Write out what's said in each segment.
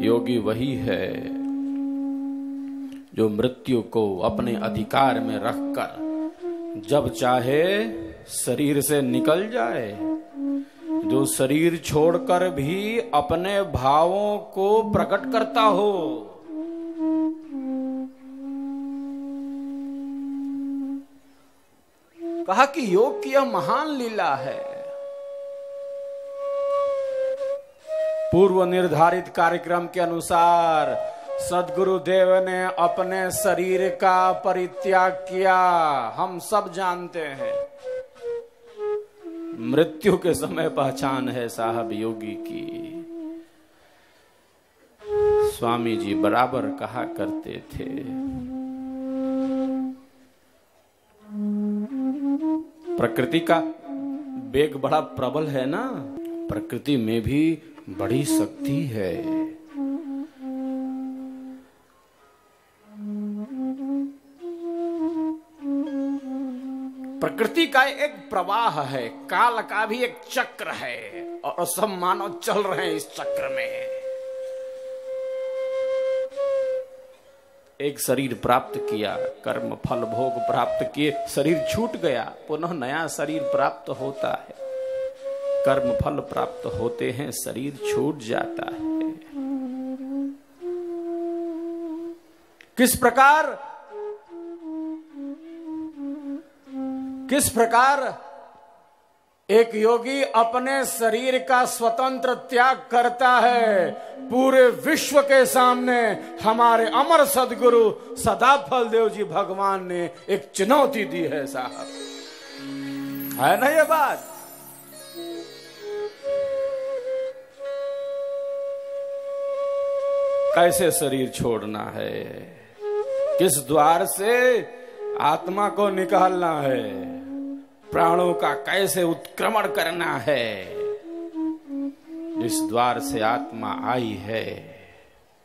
योगी वही है जो मृत्यु को अपने अधिकार में रखकर जब चाहे शरीर से निकल जाए, जो शरीर छोड़कर भी अपने भावों को प्रकट करता हो। कहा कि योग की यह महान लीला है। पूर्व निर्धारित कार्यक्रम के अनुसार सद्गुरुदेव ने अपने शरीर का परित्याग किया, हम सब जानते हैं। मृत्यु के समय पहचान है साहब योगी की। स्वामी जी बराबर कहा करते थे, प्रकृति का वेग बड़ा प्रबल है ना, प्रकृति में भी बड़ी शक्ति है। प्रकृति का एक प्रवाह है, काल का भी एक चक्र है और सब मानव चल रहे हैं इस चक्र में। एक शरीर प्राप्त किया, कर्म फल भोग प्राप्त किए, शरीर छूट गया, पुनः नया शरीर प्राप्त होता है। कर्म फल प्राप्त होते हैं, शरीर छूट जाता है। किस प्रकार एक योगी अपने शरीर का स्वतंत्र त्याग करता है, पूरे विश्व के सामने हमारे अमर सदगुरु सदाफल देव जी भगवान ने एक चुनौती दी है साहब, है ना ये बात। कैसे शरीर छोड़ना है, किस द्वार से आत्मा को निकालना है, प्राणों का कैसे उत्क्रमण करना है, जिस द्वार से आत्मा आई है,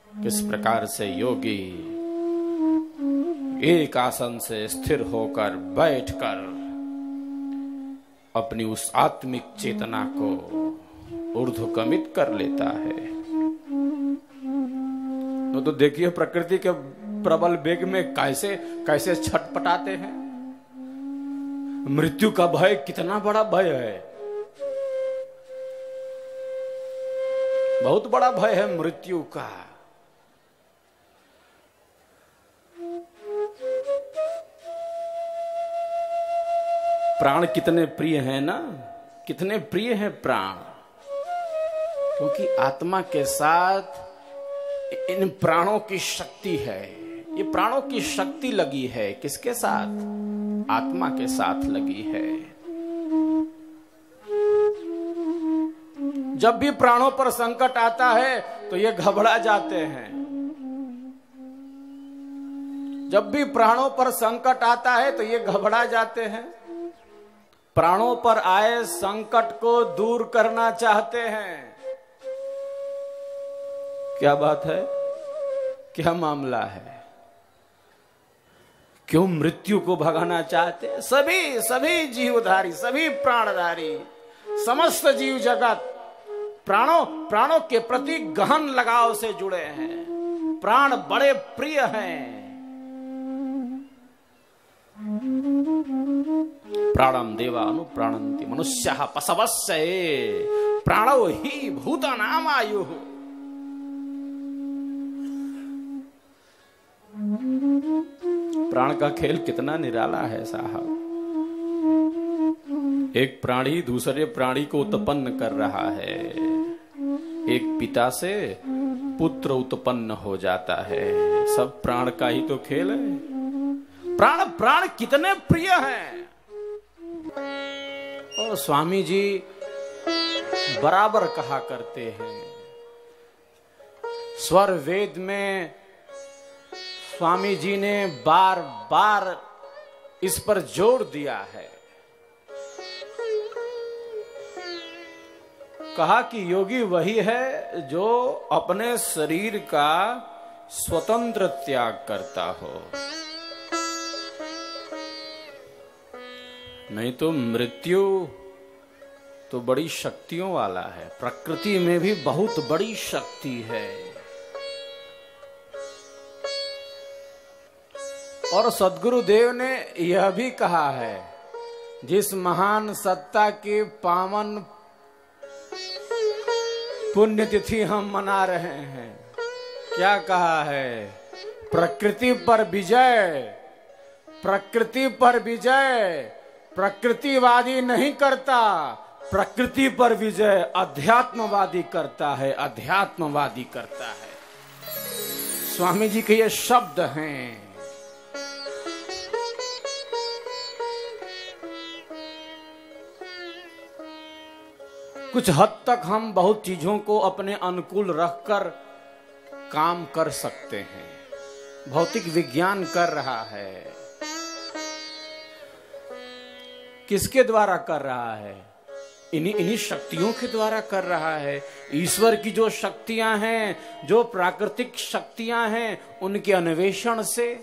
किस प्रकार से योगी एक आसन से स्थिर होकर बैठकर अपनी उस आत्मिक चेतना को ऊर्ध्वगमित कर लेता है। तो देखिए प्रकृति के प्रबल वेग में कैसे छटपटाते हैं। मृत्यु का भय कितना बड़ा भय है, बहुत बड़ा भय है मृत्यु का। प्राण कितने प्रिय हैं ना, कितने प्रिय हैं प्राण, क्योंकि आत्मा के साथ इन प्राणों की शक्ति है। ये प्राणों की शक्ति लगी है किसके साथ? आत्मा के साथ लगी है। जब भी प्राणों पर संकट आता है तो ये घबरा जाते हैं। जब भी प्राणों पर संकट आता है तो ये घबरा जाते हैं। प्राणों पर आए संकट को दूर करना चाहते हैं। क्या बात है, क्या मामला है, क्यों मृत्यु को भगाना चाहते हैं? सभी जीवधारी, सभी प्राणधारी, समस्त जीव जगत प्राणों के प्रति गहन लगाव से जुड़े हैं। प्राण बड़े प्रिय हैं। प्राणम देवा अनुप्राणन्ति मनुष्यः पशवस्य प्राणो हि भूतानाम आयुः। प्राण का खेल कितना निराला है साहब। एक प्राणी दूसरे प्राणी को उत्पन्न कर रहा है। एक पिता से पुत्र उत्पन्न हो जाता है। सब प्राण का ही तो खेल है। प्राण कितने प्रिय हैं। और स्वामी जी बराबर कहा करते हैं, स्वर वेद में स्वामी जी ने बार बार इस पर जोर दिया है। कहा कि योगी वही है जो अपने शरीर का स्वतंत्र त्याग करता हो, नहीं तो मृत्यु तो बड़ी शक्तियों वाला है। प्रकृति में भी बहुत बड़ी शक्ति है। और सद्गुरुदेव ने यह भी कहा है, जिस महान सत्ता की पावन पुण्यतिथि हम मना रहे हैं, क्या कहा है? प्रकृति पर विजय, प्रकृति पर विजय प्रकृतिवादी नहीं करता, प्रकृति पर विजय अध्यात्मवादी करता है, अध्यात्मवादी करता है। स्वामी जी के ये शब्द हैं। कुछ हद तक हम बहुत चीजों को अपने अनुकूल रखकर काम कर सकते हैं। भौतिक विज्ञान कर रहा है, किसके द्वारा कर रहा है? इन्हीं शक्तियों के द्वारा कर रहा है। ईश्वर की जो शक्तियां हैं, जो प्राकृतिक शक्तियां हैं, उनके अन्वेषण से,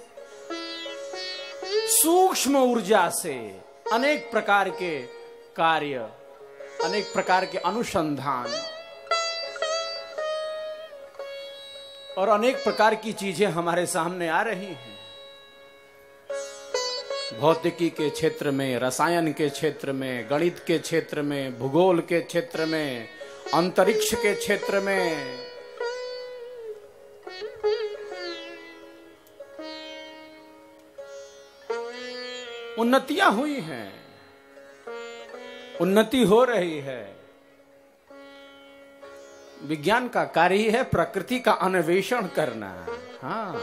सूक्ष्म ऊर्जा से अनेक प्रकार के कार्य, अनेक प्रकार के अनुसंधान और अनेक प्रकार की चीजें हमारे सामने आ रही हैं। भौतिकी के क्षेत्र में, रसायन के क्षेत्र में, गणित के क्षेत्र में, भूगोल के क्षेत्र में, अंतरिक्ष के क्षेत्र में, उन्नतियां हुई हैं, उन्नति हो रही है। विज्ञान का कार्य ही है प्रकृति का अन्वेषण करना। हाँ,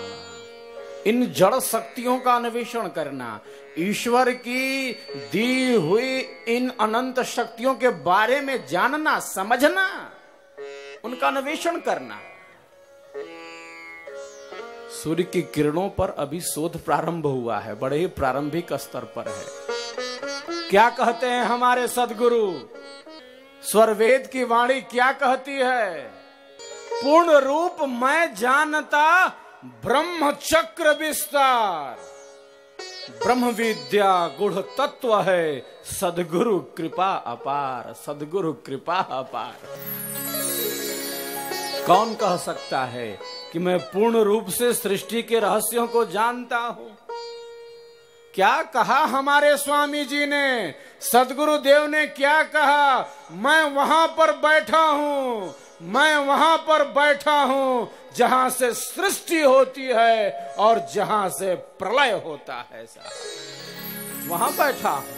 इन जड़ शक्तियों का अन्वेषण करना, ईश्वर की दी हुई इन अनंत शक्तियों के बारे में जानना, समझना, उनका अन्वेषण करना। सूर्य की किरणों पर अभी शोध प्रारंभ हुआ है, बड़े ही प्रारंभिक स्तर पर है। क्या कहते हैं हमारे सद्गुरु? स्वरवेद की वाणी क्या कहती है? पूर्ण रूप मैं जानता ब्रह्म चक्र विस्तार, ब्रह्म विद्या गुढ़ तत्व है, सद्गुरु कृपा अपार, सद्गुरु कृपा अपार। कौन कह सकता है कि मैं पूर्ण रूप से सृष्टि के रहस्यों को जानता हूं? क्या कहा हमारे स्वामी जी ने? सद्गुरुदेव ने क्या कहा? मैं वहां पर बैठा हूं, मैं वहां पर बैठा हूं जहां से सृष्टि होती है और जहां से प्रलय होता है। वहां बैठा हूं।